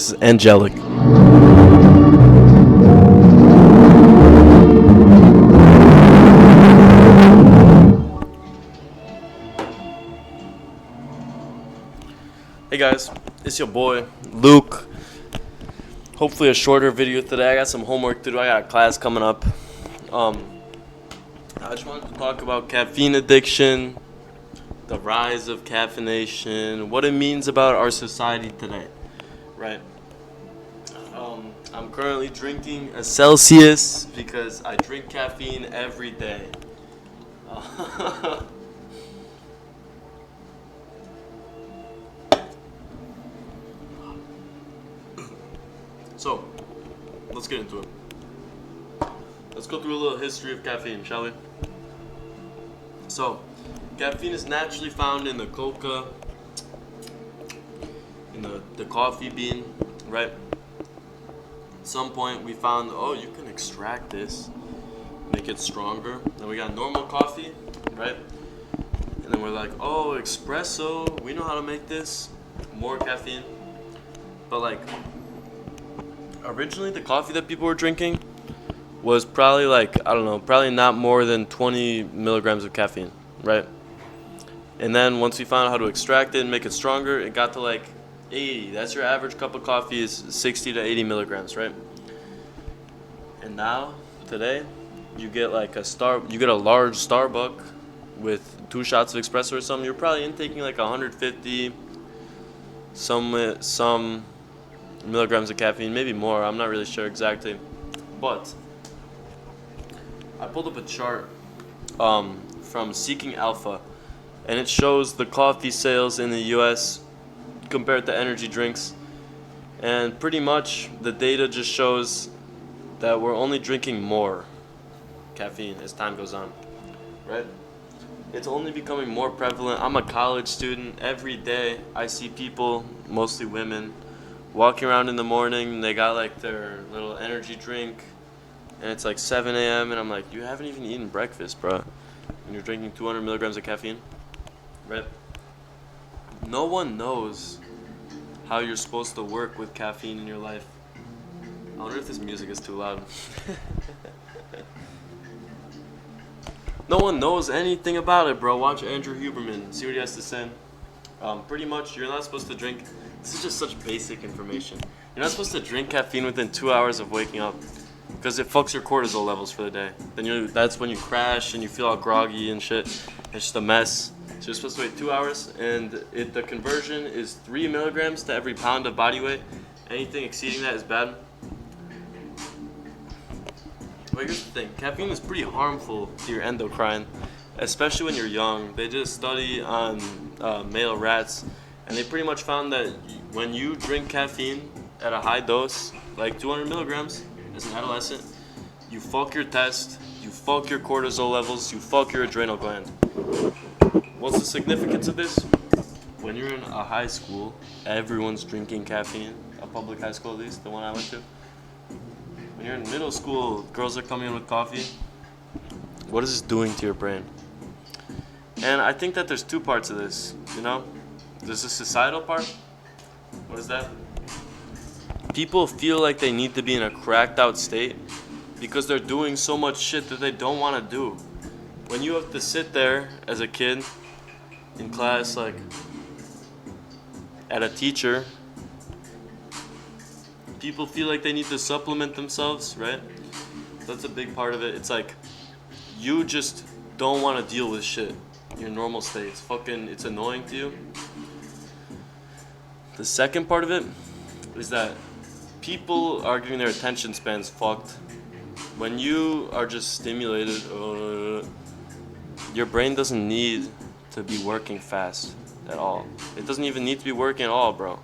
It's angelic. Hey guys, it's your boy Luke. Hopefully a shorter video today. I got some homework to do. I got a class coming up. I just wanted to talk about caffeine addiction, the rise of caffeination, what it means about our society today, right? I'm currently drinking a Celsius because I drink caffeine every day. So, let's get into it. Let's go through a little history of caffeine, shall we? So, caffeine is naturally found in the coca, in the coffee bean, right? At some point we found, oh, you can extract this, make it stronger. Then we got normal coffee, right? And then we're like, oh, espresso, we know how to make this, more caffeine. But like, originally the coffee that people were drinking was probably like, I don't know, probably not more than 20 milligrams of caffeine, right? And then once we found out how to extract it and make it stronger, it got to like 80. That's your average cup of coffee is 60 to 80 milligrams, right? And now, today, you get like you get a large Starbucks with 2 shots of espresso or something. You're probably intaking like 150, some milligrams of caffeine, maybe more. I'm not really sure exactly, but I pulled up a chart from Seeking Alpha, and it shows the coffee sales in the U.S. compared to energy drinks, and pretty much the data just shows that we're only drinking more caffeine as time goes on, right? It's only becoming more prevalent. I'm a college student. Every day I see people, mostly women, walking around in the morning. They got like their little energy drink, and it's like 7 a.m. and I'm like, you haven't even eaten breakfast, bro, and you're drinking 200 milligrams of caffeine, right? No one knows how you're supposed to work with caffeine in your life. I wonder if this music is too loud. No one knows anything about it, bro. Watch Andrew Huberman, see what he has to say. Pretty much, you're not supposed to drink. This is just such basic information. You're not supposed to drink caffeine within 2 hours of waking up, because it fucks your cortisol levels for the day. Then that's when you crash and you feel all groggy and shit. It's just a mess. So you're supposed to wait 2 hours, and the conversion is 3 milligrams to every pound of body weight. Anything exceeding that is bad. But here's the thing, caffeine is pretty harmful to your endocrine, especially when you're young. They did a study on male rats, and they pretty much found that when you drink caffeine at a high dose, like 200 milligrams as an adolescent, you fuck your test, you fuck your cortisol levels, you fuck your adrenal gland. What's the significance of this? When you're in a high school, everyone's drinking caffeine, a public high school at least, the one I went to. When you're in middle school, girls are coming in with coffee. What is this doing to your brain? And I think that there's 2 parts of this, you know? There's a societal part. What is that? People feel like they need to be in a cracked out state because they're doing so much shit that they don't want to do. When you have to sit there as a kid in class, like at a teacher, people feel like they need to supplement themselves, right? That's a big part of it. It's like you just don't want to deal with shit. Your normal state. It's annoying to you. The second part of it is that people are getting their attention spans fucked. When you are just stimulated, your brain doesn't need to be working fast at all. It doesn't even need to be working at all, bro.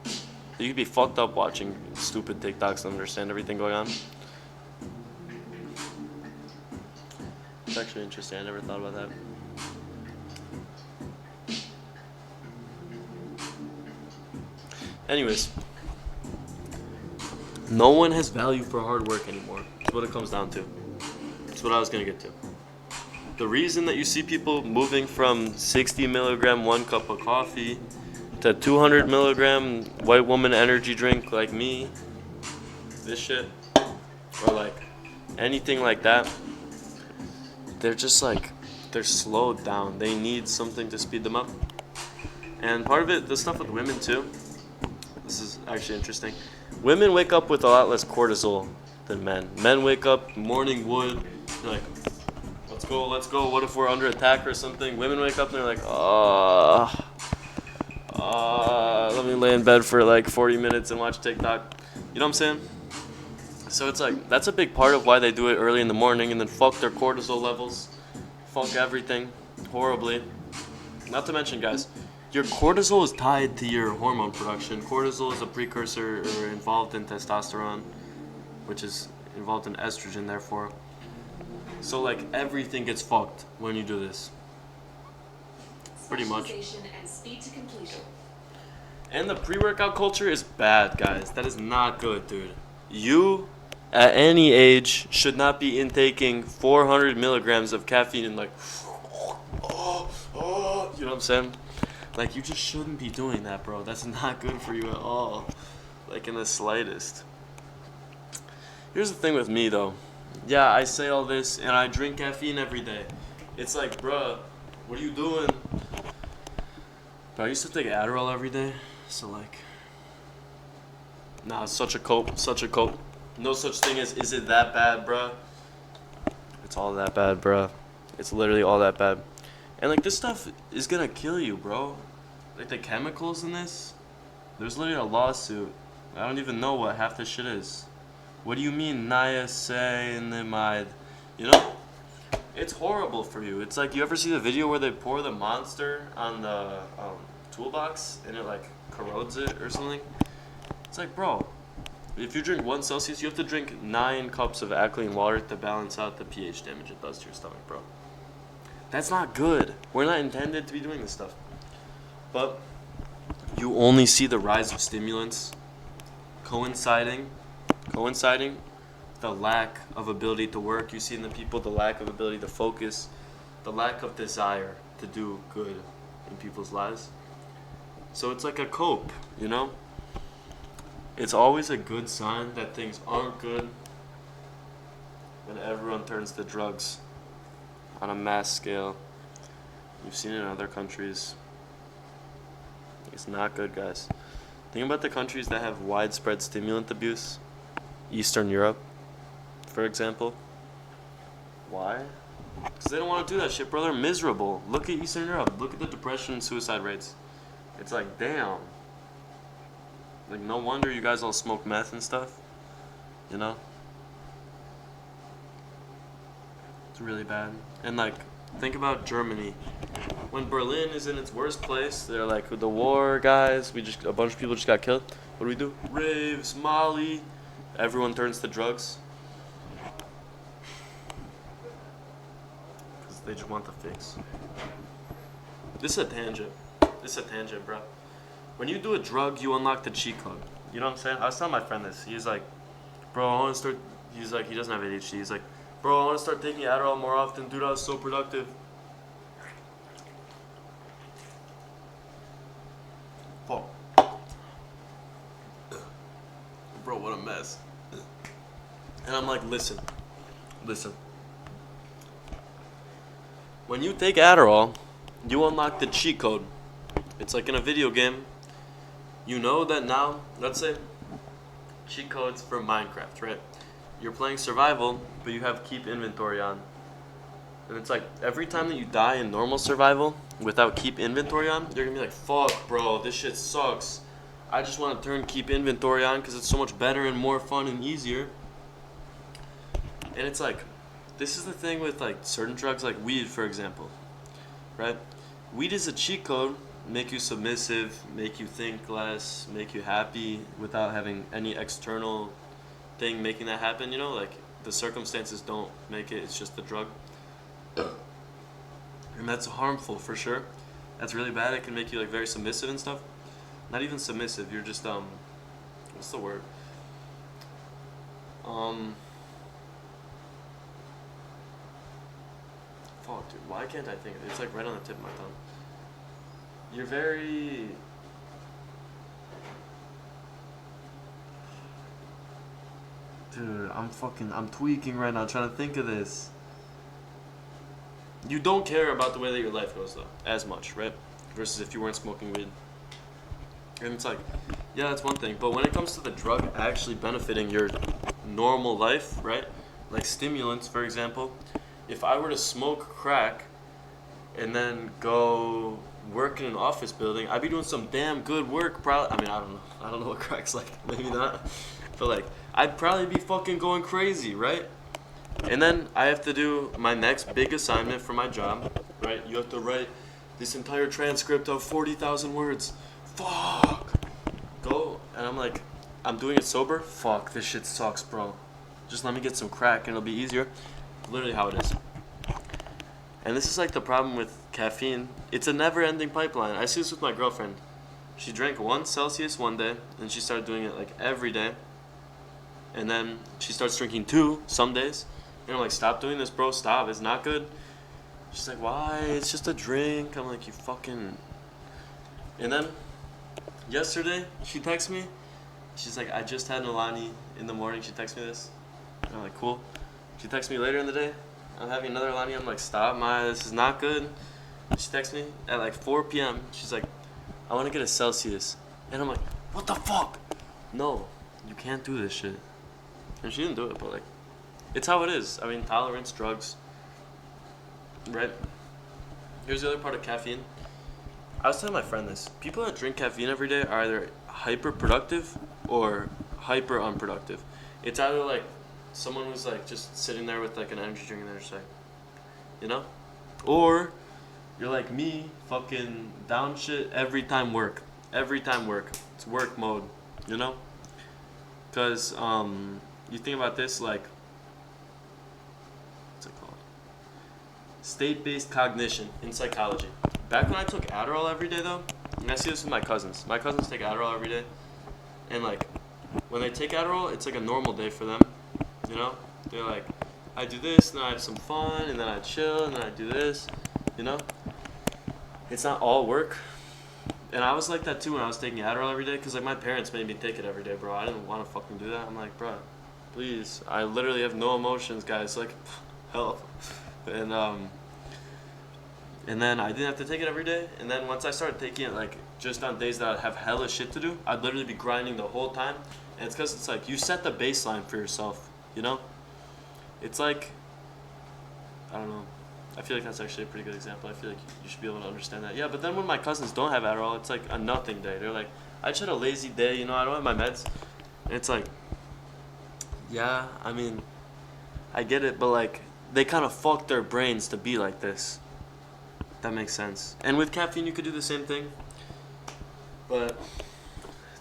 You could be fucked up watching stupid TikToks and understand everything going on. It's actually interesting. I never thought about that. Anyways, no one has value for hard work anymore. That's what it comes down to. That's what I was going to get to. The reason that you see people moving from 60 milligram 1 cup of coffee to 200 milligram white woman energy drink like me, this shit, or like anything like that, they're just like, they're slowed down. They need something to speed them up. And part of it, the stuff with women too, this is actually interesting. Women wake up with a lot less cortisol than men. Men wake up, morning wood, they're like, let's go, let's go. What if we're under attack or something? Women wake up and they're like, let me lay in bed for like 40 minutes and watch TikTok. You know what I'm saying? So it's like, that's a big part of why they do it early in the morning and then fuck their cortisol levels, fuck everything horribly. Not to mention, guys, your cortisol is tied to your hormone production. Cortisol is a precursor or involved in testosterone, which is involved in estrogen, therefore. So like everything gets fucked when you do this. Pretty much. And speed to completion. And the pre-workout culture is bad, guys. That is not good, dude. You, at any age, should not be intaking 400 milligrams of caffeine and like, you know what I'm saying? Like, you just shouldn't be doing that, bro. That's not good for you at all. Like, in the slightest. Here's the thing with me, though. Yeah, I say all this, and I drink caffeine every day. It's like, bruh, what are you doing? But I used to take Adderall every day, so like, nah, such a cope, such a cope. No such thing as, is it that bad, bruh? It's all that bad, bruh. It's literally all that bad. And like, this stuff is gonna kill you, bro. Like, the chemicals in this, there's literally a lawsuit. I don't even know what half this shit is. What do you mean, niacinamide? You know? It's horrible for you. It's like, you ever see the video where they pour the Monster on the toolbox and it like corrodes it or something? It's like, bro, if you drink 1 Celsius, you have to drink 9 cups of alkaline water to balance out the pH damage it does to your stomach, bro. That's not good. We're not intended to be doing this stuff. But you only see the rise of stimulants coinciding the lack of ability to work. You see in the people the lack of ability to focus, the lack of desire to do good in people's lives. So it's like a cope, you know? It's always a good sign that things aren't good when everyone turns to drugs on a mass scale. You've seen it in other countries. It's not good, guys. Think about the countries that have widespread stimulant abuse. Eastern Europe, for example. Why? Because they don't want to do that shit, bro. They're miserable. Look at Eastern Europe. Look at the depression and suicide rates. It's like, damn. Like, no wonder you guys all smoke meth and stuff. You know? It's really bad. And like, think about Germany. When Berlin is in its worst place, they're like, the war, guys. A bunch of people just got killed. What do? Raves, Molly. Everyone turns to drugs. Because they just want the fix. This is a tangent, bro. When you do a drug, you unlock the cheat code. You know what I'm saying? I was telling my friend this. He's like, bro, I want to start. He's like, he doesn't have ADHD. He's like, bro, I want to start taking Adderall more often. Dude, I was so productive. Fuck. Bro, what a mess. And I'm like, listen. When you take Adderall, you unlock the cheat code. It's like in a video game. You know that now, let's say, cheat codes for Minecraft, right? You're playing survival, but you have keep inventory on. And it's like, every time that you die in normal survival without keep inventory on, you're gonna be like, fuck, bro, this shit sucks. I just want to turn keep inventory on because it's so much better and more fun and easier. And it's like, this is the thing with like certain drugs, like weed, for example, right? Weed is a cheat code, make you submissive, make you think less, make you happy without having any external thing making that happen, you know? Like, the circumstances don't make it, it's just the drug. And that's harmful for sure. That's really bad. It can make you like very submissive and stuff. Not even submissive, you're just what's the word? Fuck, dude, why can't I think of it? It's like right on the tip of my tongue. You're very Dude, I'm tweaking right now trying to think of this. You don't care about the way that your life goes, though, as much, right? Versus if you weren't smoking weed. And it's like, yeah, that's one thing. But when it comes to the drug actually benefiting your normal life, right? Like stimulants, for example. If I were to smoke crack and then go work in an office building, I'd be doing some damn good work. Probably. I mean, I don't know. I don't know what crack's like. Maybe not. But like, I'd probably be fucking going crazy, right? And then I have to do my next big assignment for my job, right? You have to write this entire transcript of 40,000 words. Fuck. Go, and I'm like, I'm doing it sober. Fuck, this shit sucks, bro. Just let me get some crack and it'll be easier. Literally how it is. And this is like the problem with caffeine. It's a never-ending pipeline. I see this with my girlfriend. She drank 1 Celsius one day, and she started doing it like every day. And then she starts drinking 2 some days. And I'm like, stop doing this, bro. Stop. It's not good. She's like, why? It's just a drink. I'm like, you fucking... And then yesterday, she texts me. She's like, I just had Nalani in the morning. She texts me this. And I'm like, cool. She texts me later in the day. I'm having another Alani. I'm like, stop, Maya. This is not good. She texts me at like 4 p.m. She's like, I want to get a Celsius. And I'm like, what the fuck? No, you can't do this shit. And she didn't do it, but like, it's how it is. I mean, tolerance, drugs. Right? Here's the other part of caffeine. I was telling my friend this. People that drink caffeine every day are either hyper productive or hyper unproductive. It's either like someone who's like just sitting there with like an energy drink and they're just like, you know? Or you're like me, fucking down shit every time work. Every time work. It's work mode, you know? Because you think about this like, what's it called? State-based cognition in psychology. Back when I took Adderall every day though, and I see this with my cousins. My cousins take Adderall every day. And like, when they take Adderall, it's like a normal day for them. You know? They're like, I do this, and then I have some fun, and then I chill, and then I do this. You know? It's not all work. And I was like that too when I was taking Adderall every day, because like my parents made me take it every day, bro. I didn't want to fucking do that. I'm like, bro, please. I literally have no emotions, guys. Like, help. And then I didn't have to take it every day. And then once I started taking it, like, just on days that I'd have hella shit to do, I'd literally be grinding the whole time. And it's because it's like, you set the baseline for yourself, you know? It's like, I don't know. I feel like that's actually a pretty good example. I feel like you should be able to understand that. Yeah, but then when my cousins don't have Adderall, it's like a nothing day. They're like, I just had a lazy day, you know, I don't have my meds. And it's like, yeah, I mean, I get it, but like, they kind of fuck their brains to be like this. That makes sense. And with caffeine, you could do the same thing. But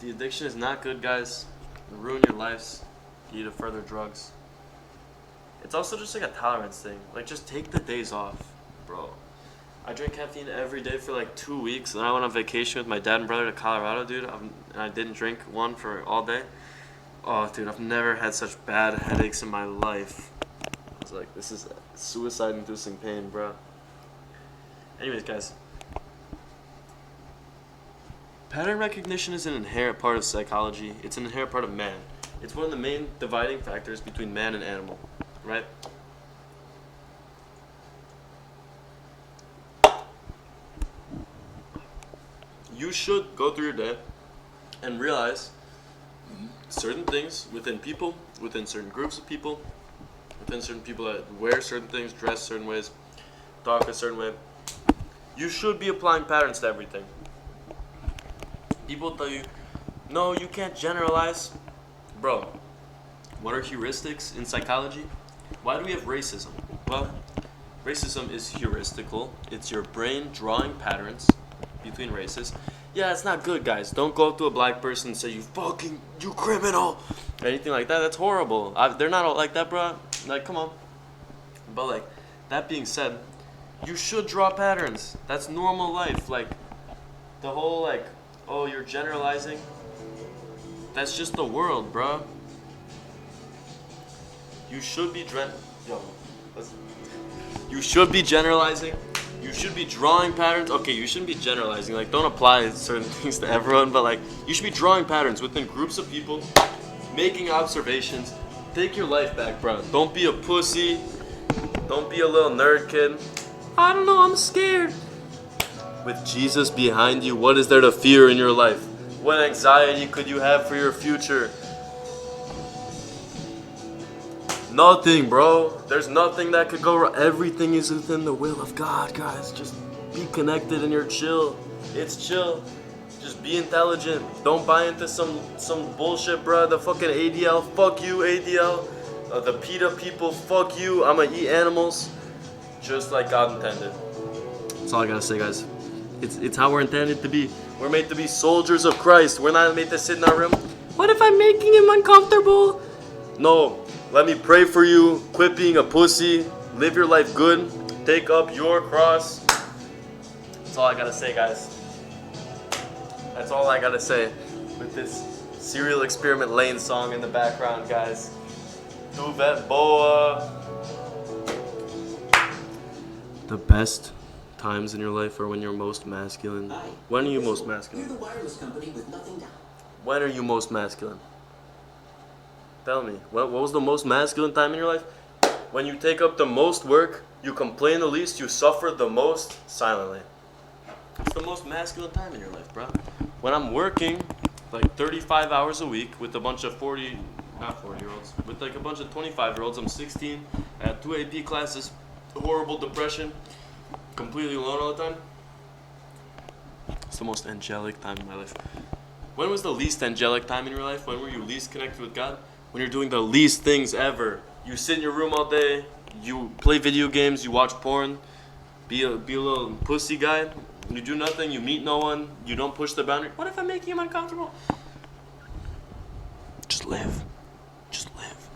the addiction is not good, guys. It'll ruin your lives. You need to further drugs. It's also just like a tolerance thing. Like, just take the days off, bro. I drank caffeine every day for like 2 weeks. And I went on vacation with my dad and brother to Colorado, dude. And I didn't drink one for all day. Oh, dude, I've never had such bad headaches in my life. I was like, this is suicide-inducing pain, bro. Anyways, guys, pattern recognition is an inherent part of psychology. It's an inherent part of man. It's one of the main dividing factors between man and animal, right? You should go through your day and realize certain things within people, within certain groups of people, within certain people that wear certain things, dress certain ways, talk a certain way. You should be applying patterns to everything. People tell you, no, you can't generalize. Bro, what are heuristics in psychology? Why do we have racism? Well, racism is heuristical. It's your brain drawing patterns between races. Yeah, it's not good, guys. Don't go up to a black person and say, you criminal. Or anything like that. That's horrible. They're not all like that, bro. Like, come on. But like, that being said, you should draw patterns. That's normal life. Like, the whole, like, oh, you're generalizing. That's just the world, bro. You should be You should be generalizing. You should be drawing patterns. Okay, you shouldn't be generalizing. Like, don't apply certain things to everyone, but like, you should be drawing patterns within groups of people, making observations, Take your life back, bro. Don't be a pussy. Don't be a little nerd kid. I don't know, I'm scared. With Jesus behind you, what is there to fear in your life? What anxiety could you have for your future? Nothing, bro. There's nothing that could go wrong. Everything is within the will of God, guys. Just be connected and you're chill. It's chill. Just be intelligent. Don't buy into some bullshit, bro. The fucking ADL, fuck you, ADL. The PETA people, fuck you. I'ma eat animals. Just like God intended. That's all I gotta say, guys. It's how we're intended to be. We're made to be soldiers of Christ. We're not made to sit in our room. What if I'm making him uncomfortable? No. Let me pray for you. Quit being a pussy. Live your life good. Take up your cross. That's all I gotta say, guys. That's all I gotta say with this Serial Experiment Lane song in the background, guys. Duvet Boa. The best times in your life are when you're most masculine. When are you most masculine? We're the wireless company with nothing down. When are you most masculine? Tell me, what was the most masculine time in your life? When you take up the most work, you complain the least, you suffer the most silently. It's the most masculine time in your life, bro. When I'm working like 35 hours a week with a bunch of 40-year-olds, with like a bunch of 25-year-olds, I'm 16, I had 2 AP classes, horrible depression, completely alone all the time. It's the most angelic time in my life. When was the least angelic time in your life? When were you least connected with God? When you're doing the least things ever. You sit in your room all day, you play video games, you watch porn, be a little pussy guy. You do nothing, you meet no one, you don't push the boundary. What if I'm making him uncomfortable? Just live. Just live.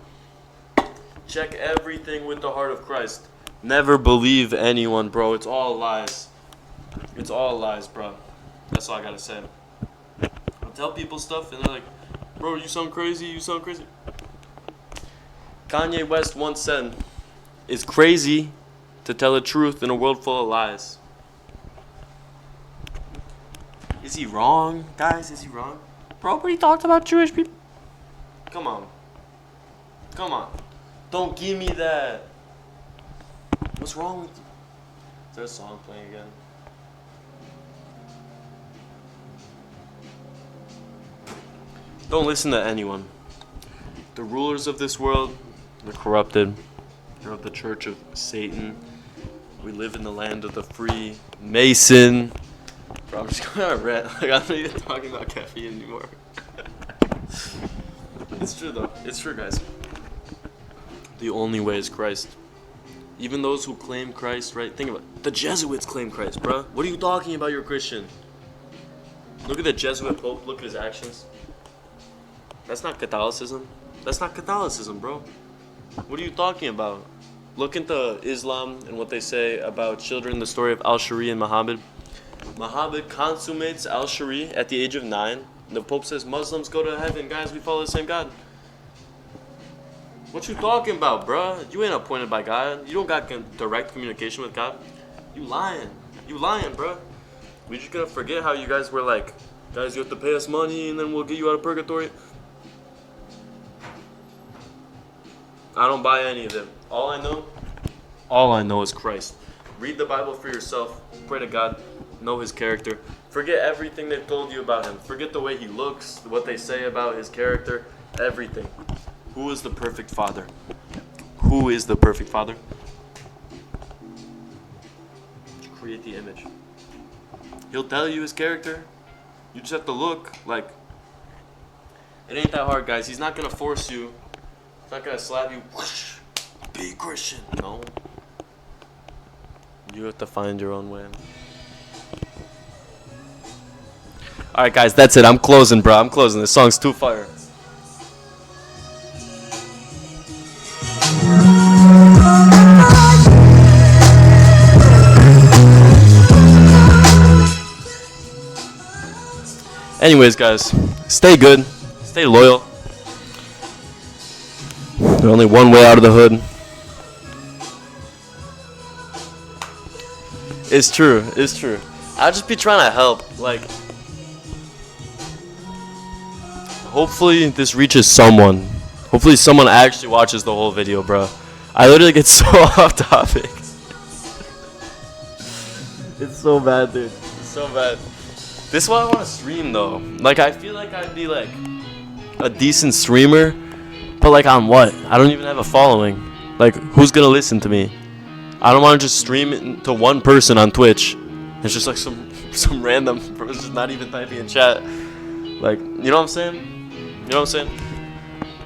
Check everything with the heart of Christ. Never believe anyone, bro. It's all lies. It's all lies, bro. That's all I gotta say. I tell people stuff and they're like, bro, you sound crazy, you sound crazy. Kanye West once said, it's crazy to tell the truth in a world full of lies. Is he wrong, guys? Is he wrong? Bro, but he talked about Jewish people. Come on. Come on. Don't give me that. What's wrong with you? Is there a song playing again? Don't listen to anyone. The rulers of this world, they're corrupted. They're of the church of Satan. We live in the land of the free Mason. Bro, I'm just going on a rant. Like, I'm not even talking about caffeine anymore. It's true, though. It's true, guys. The only way is Christ. Even those who claim Christ, right? Think about it. The Jesuits claim Christ, bro. What are you talking about? You're a Christian. Look at the Jesuit Pope. Look at his actions. That's not Catholicism. That's not Catholicism, bro. What are you talking about? Look into Islam and what they say about children, the story of Al-Shari and Muhammad. Muhammad consummates Al-Shari at the age of 9. The Pope says Muslims go to heaven. Guys, we follow the same God. What you talking about, bruh? You ain't appointed by God. You don't got direct communication with God. You lying. You lying, bruh. We just gonna forget how you guys were like, guys, you have to pay us money and then we'll get you out of purgatory. I don't buy any of them. All I know is Christ. Read the Bible for yourself. Pray to God. Know his character. Forget everything they've told you about him. Forget the way he looks, what they say about his character, everything. Who is the perfect father? Who is the perfect father? Create the image. He'll tell you his character. You just have to look. Like, it ain't that hard, guys. He's not going to force you. He's not going to slap you. Whoosh, be Christian. No. You have to find your own way. Alright, guys, that's it. I'm closing, bro. I'm closing. This song's too fire. Anyways, guys, stay good. Stay loyal. There's only one way out of the hood. It's true. It's true. I'll just be trying to help. Like, hopefully this reaches someone. Hopefully someone actually watches the whole video, bro. I literally get so off topic. It's so bad, dude. It's so bad. This is why I want to stream, though. Like, I feel like I'd be, like, a decent streamer. But, like, on what? I don't even have a following. Like, who's going to listen to me? I don't want to just stream it to one person on Twitch. It's just, like, some random person just not even typing in chat. Like, you know what I'm saying? You know what I'm saying?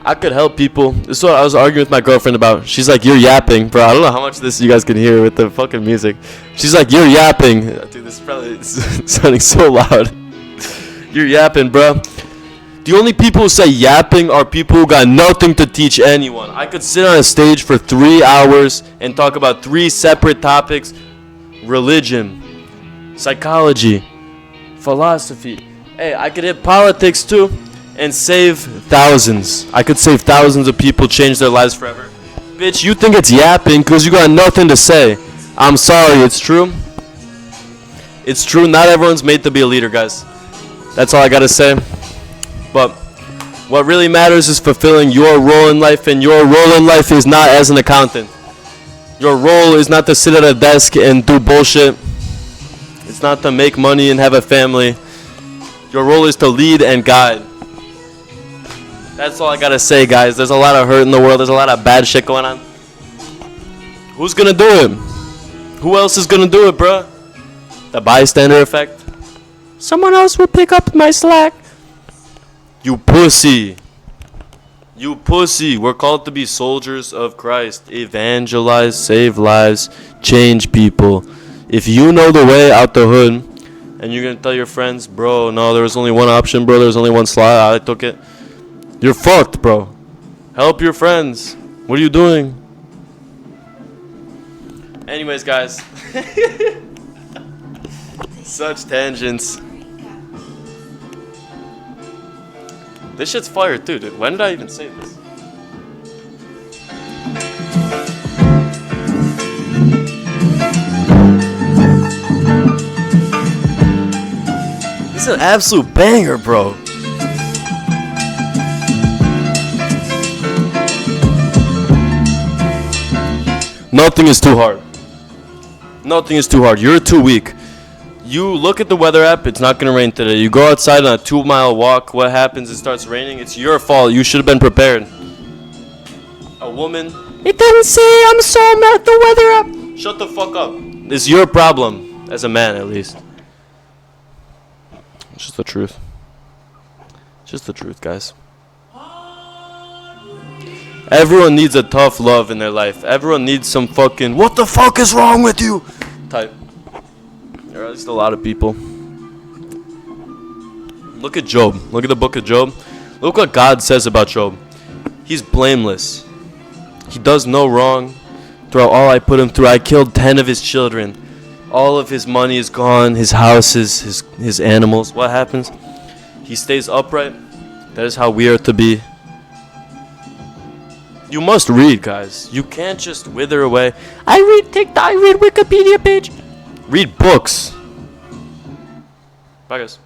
I could help people. This is what I was arguing with my girlfriend about. She's like, you're yapping. Bro, I don't know how much of this you guys can hear with the fucking music. She's like, you're yapping. Dude, this is probably sounding so loud. You're yapping, bro. The only people who say yapping are people who got nothing to teach anyone. I could sit on a stage for 3 hours and talk about 3 separate topics. Religion, psychology, philosophy. Hey, I could hit politics too. And save thousands. I could save thousands of people, change their lives forever. Bitch, you think it's yapping because you got nothing to say. I'm sorry, it's true. It's true, not everyone's made to be a leader, guys. That's all I gotta say. But what really matters is fulfilling your role in life, and your role in life is not as an accountant. Your role is not to sit at a desk and do bullshit. It's not to make money and have a family. Your role is to lead and guide. That's all I gotta say, guys. There's a lot of hurt in the world. There's a lot of bad shit going on. Who's gonna do it? Who else is gonna do it, bruh? The bystander effect? Someone else will pick up my slack. You pussy. You pussy. We're called to be soldiers of Christ. Evangelize, save lives, change people. If you know the way out the hood, and you're gonna tell your friends, bro, no, there was only one option, bro. There was only one slot. I took it. You're fucked, bro. Help your friends. What are you doing? Anyways, guys. Such tangents. This shit's fire too, dude. When did I even say this? This is an absolute banger, bro. Nothing is too hard. Nothing is too hard. You're too weak. You look at the weather app, it's not going to rain today. You go outside on a 2-mile walk, what happens? It starts raining. It's your fault. You should have been prepared. A woman, it doesn't say I'm so mad at the weather app. Shut the fuck up. It's your problem, as a man at least. It's just the truth. It's just the truth, guys. Everyone needs a tough love in their life. Everyone needs some fucking, what the fuck is wrong with you? Type. Or at least a lot of people. Look at Job. Look at the book of Job. Look what God says about Job. He's blameless. He does no wrong. Throughout all I put him through, I killed 10 of his children. All of his money is gone. His houses, his animals. What happens? He stays upright. That is how we are to be. You must read, guys. You can't just wither away. I read TikTok, I read Wikipedia page. Read books. Bye, guys.